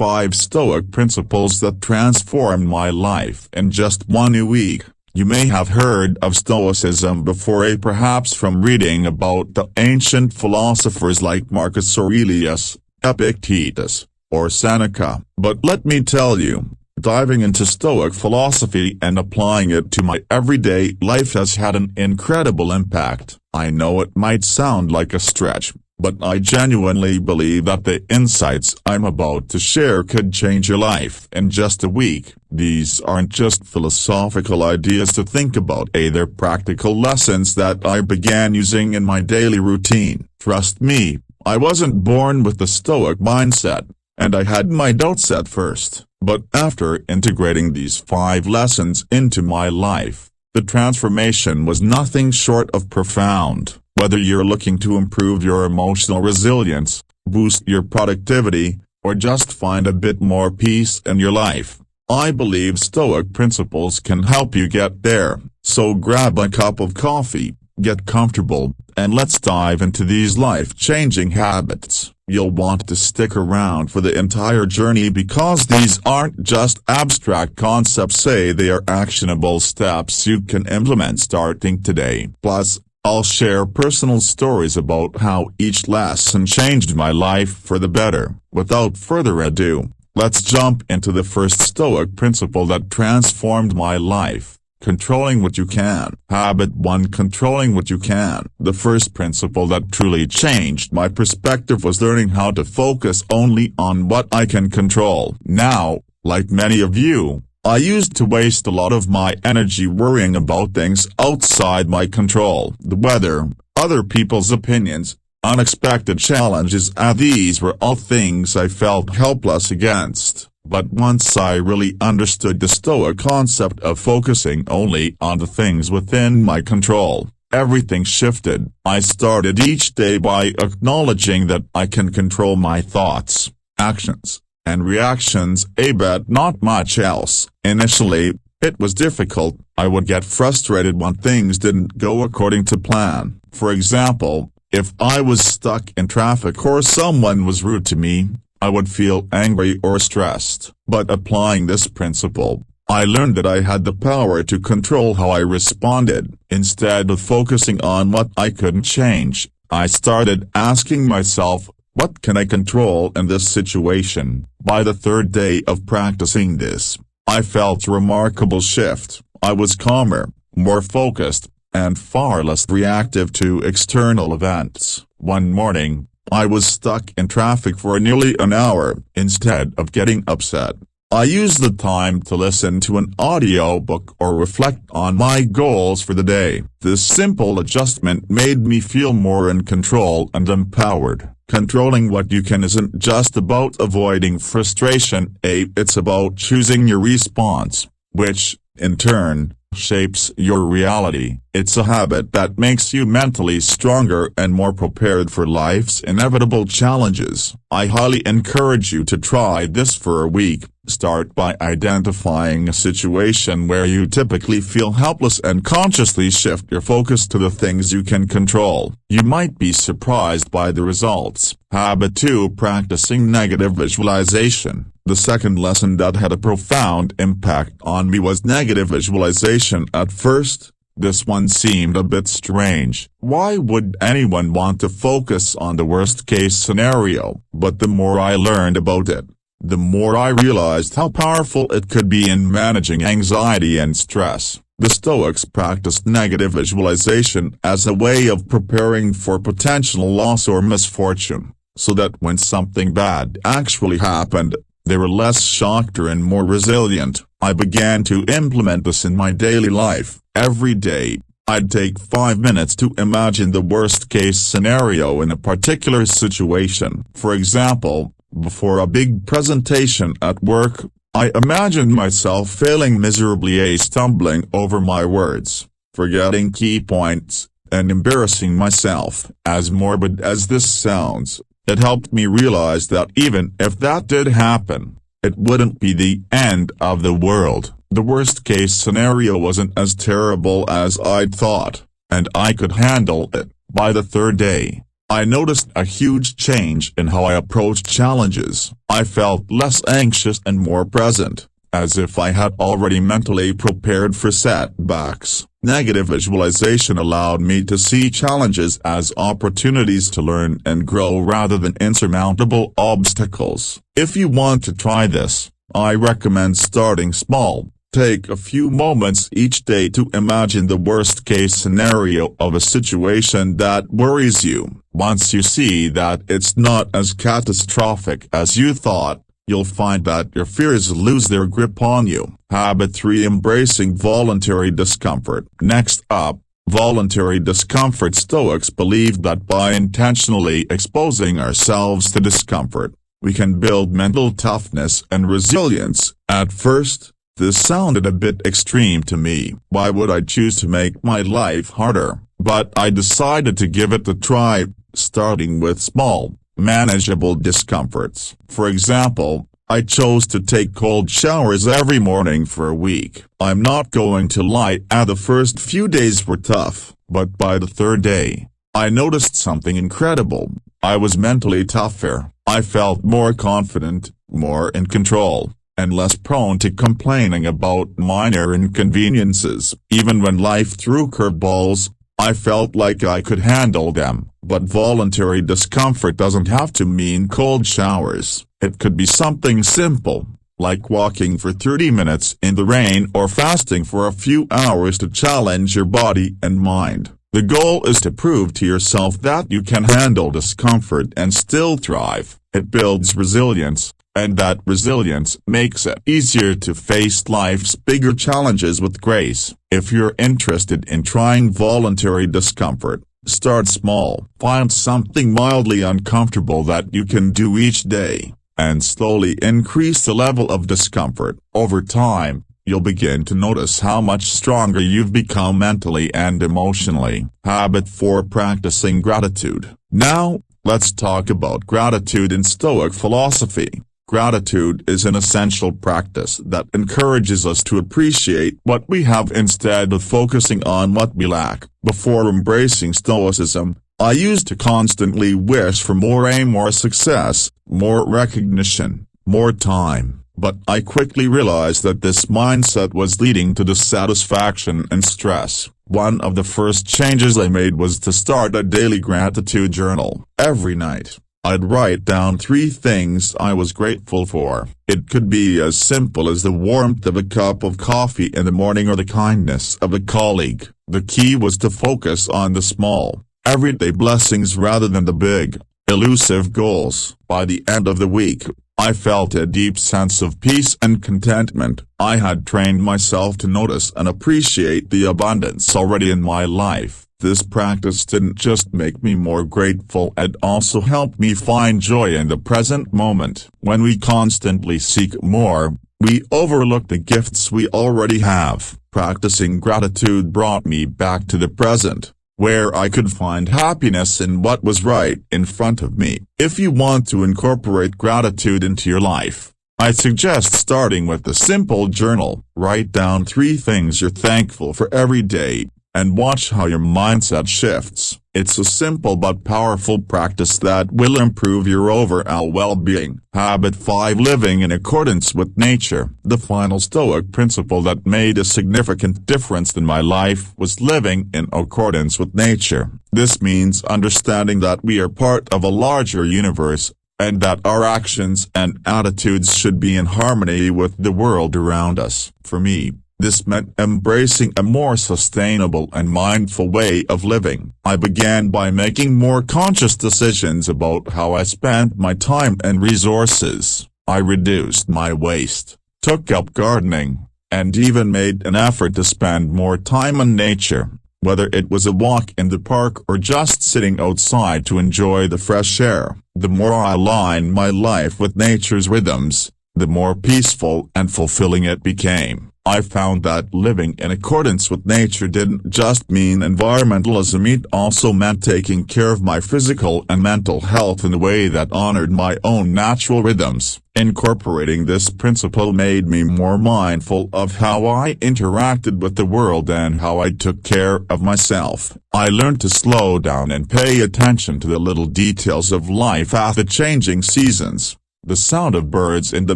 5 Stoic principles that transformed my life in just 1 week. You may have heard of Stoicism before, perhaps from reading about the ancient philosophers like Marcus Aurelius, Epictetus, or Seneca. But let me tell you, diving into Stoic philosophy and applying it to my everyday life has had an incredible impact. I know it might sound like a stretch, but I genuinely believe that the insights I'm about to share could change your life in just a week. These aren't just philosophical ideas to think about, they're practical lessons that I began using in my daily routine. Trust me, I wasn't born with the Stoic mindset, and I had my doubts at first. But after integrating these 5 lessons into my life, the transformation was nothing short of profound. Whether you're looking to improve your emotional resilience, boost your productivity, or just find a bit more peace in your life, I believe Stoic principles can help you get there. So grab a cup of coffee, get comfortable, and let's dive into these life-changing habits. You'll want to stick around for the entire journey because these aren't just abstract concepts, they are actionable steps you can implement starting today. Plus, I'll share personal stories about how each lesson changed my life for the better. Without further ado, let's jump into the first Stoic principle that transformed my life. Controlling what you can. Habit 1. Controlling what you can. The first principle that truly changed my perspective was learning how to focus only on what I can control. Now, like many of you, I used to waste a lot of my energy worrying about things outside my control. The weather, other people's opinions, unexpected challenges, and these were all things I felt helpless against. But once I really understood the Stoic concept of focusing only on the things within my control, everything shifted. I started each day by acknowledging that I can control my thoughts, actions, and reactions, but not much else. Initially, it was difficult. I would get frustrated when things didn't go according to plan. For example, if I was stuck in traffic or someone was rude to me, I would feel angry or stressed. But applying this principle, I learned that I had the power to control how I responded. Instead of focusing on what I couldn't change, I started asking myself, what can I control in this situation? By the 3rd day of practicing this, I felt a remarkable shift. I was calmer, more focused, and far less reactive to external events. One morning, I was stuck in traffic for nearly an hour. Instead of getting upset, I used the time to listen to an audiobook or reflect on my goals for the day. This simple adjustment made me feel more in control and empowered. Controlling what you can isn't just about avoiding frustration, it's about choosing your response, which, in turn, shapes your reality. It's a habit that makes you mentally stronger and more prepared for life's inevitable challenges. I highly encourage you to try this for a week. Start by identifying a situation where you typically feel helpless and consciously shift your focus to the things you can control. You might be surprised by the results. Habit 2. Practicing negative visualization. The second lesson that had a profound impact on me was negative visualization. At first, this one seemed a bit strange. Why would anyone want to focus on the worst-case scenario? But the more I learned about it, the more I realized how powerful it could be in managing anxiety and stress. The Stoics practiced negative visualization as a way of preparing for potential loss or misfortune, so that when something bad actually happened, they were less shocked and more resilient. I began to implement this in my daily life. Every day, I'd take 5 minutes to imagine the worst-case scenario in a particular situation. For example, before a big presentation at work, I imagined myself failing miserably, stumbling over my words, forgetting key points, and embarrassing myself. As morbid as this sounds, it helped me realize that even if that did happen, it wouldn't be the end of the world. The worst-case scenario wasn't as terrible as I'd thought, and I could handle it. By the 3rd day, I noticed a huge change in how I approached challenges. I felt less anxious and more present, as if I had already mentally prepared for setbacks. Negative visualization allowed me to see challenges as opportunities to learn and grow rather than insurmountable obstacles. If you want to try this, I recommend starting small. Take a few moments each day to imagine the worst-case scenario of a situation that worries you. Once you see that it's not as catastrophic as you thought, you'll find that your fears lose their grip on you. Habit 3. Embracing voluntary discomfort. Next up, voluntary discomfort. Stoics believe that by intentionally exposing ourselves to discomfort, we can build mental toughness and resilience. At first, this sounded a bit extreme to me. Why would I choose to make my life harder? But I decided to give it a try, starting with small, manageable discomforts. For example, I chose to take cold showers every morning for a week. I'm not going to lie, the first few days were tough, but by the third day, I noticed something incredible. I was mentally tougher. I felt more confident, more in control, and less prone to complaining about minor inconveniences. Even when life threw curveballs, I felt like I could handle them. But voluntary discomfort doesn't have to mean cold showers. It could be something simple, like walking for 30 minutes in the rain or fasting for a few hours to challenge your body and mind. The goal is to prove to yourself that you can handle discomfort and still thrive. It builds resilience, and that resilience makes it easier to face life's bigger challenges with grace. If you're interested in trying voluntary discomfort, start small. Find something mildly uncomfortable that you can do each day, and slowly increase the level of discomfort. Over time, you'll begin to notice how much stronger you've become mentally and emotionally. Habit 4. Practicing gratitude. Now, let's talk about gratitude in Stoic philosophy. Gratitude is an essential practice that encourages us to appreciate what we have instead of focusing on what we lack. Before embracing Stoicism, I used to constantly wish for more success, more recognition, more time. But I quickly realized that this mindset was leading to dissatisfaction and stress. One of the first changes I made was to start a daily gratitude journal. Every night, I'd write down 3 things I was grateful for. It could be as simple as the warmth of a cup of coffee in the morning or the kindness of a colleague. The key was to focus on the small, everyday blessings rather than the big, elusive goals. By the end of the week, I felt a deep sense of peace and contentment. I had trained myself to notice and appreciate the abundance already in my life. This practice didn't just make me more grateful, it also helped me find joy in the present moment. When we constantly seek more, we overlook the gifts we already have. Practicing gratitude brought me back to the present, where I could find happiness in what was right in front of me. If you want to incorporate gratitude into your life, I suggest starting with a simple journal. Write down 3 things you're thankful for every day, and watch how your mindset shifts. It's a simple but powerful practice that will improve your overall well-being. Habit 5. Living in accordance with nature. The final Stoic principle that made a significant difference in my life was living in accordance with nature. This means understanding that we are part of a larger universe, and that our actions and attitudes should be in harmony with the world around us. For me, this meant embracing a more sustainable and mindful way of living. I began by making more conscious decisions about how I spent my time and resources. I reduced my waste, took up gardening, and even made an effort to spend more time in nature, whether it was a walk in the park or just sitting outside to enjoy the fresh air. The more I aligned my life with nature's rhythms, the more peaceful and fulfilling it became. I found that living in accordance with nature didn't just mean environmentalism, it also meant taking care of my physical and mental health in a way that honored my own natural rhythms. Incorporating this principle made me more mindful of how I interacted with the world and how I took care of myself. I learned to slow down and pay attention to the little details of life, as the changing seasons, the sound of birds in the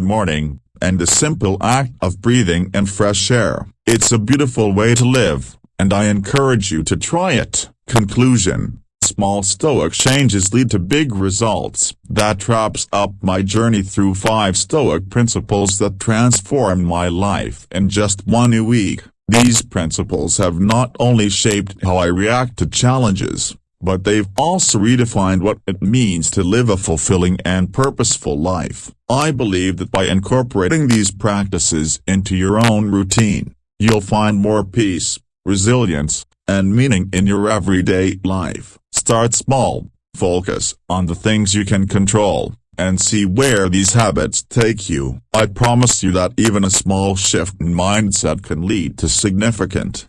morning, and the simple act of breathing in fresh air. It's a beautiful way to live, and I encourage you to try it. Conclusion: small Stoic changes lead to big results. That wraps up my journey through 5 Stoic principles that transformed my life in just 1 week. These principles have not only shaped how I react to challenges, but they've also redefined what it means to live a fulfilling and purposeful life. I believe that by incorporating these practices into your own routine, you'll find more peace, resilience, and meaning in your everyday life. Start small, focus on the things you can control, and see where these habits take you. I promise you that even a small shift in mindset can lead to significant,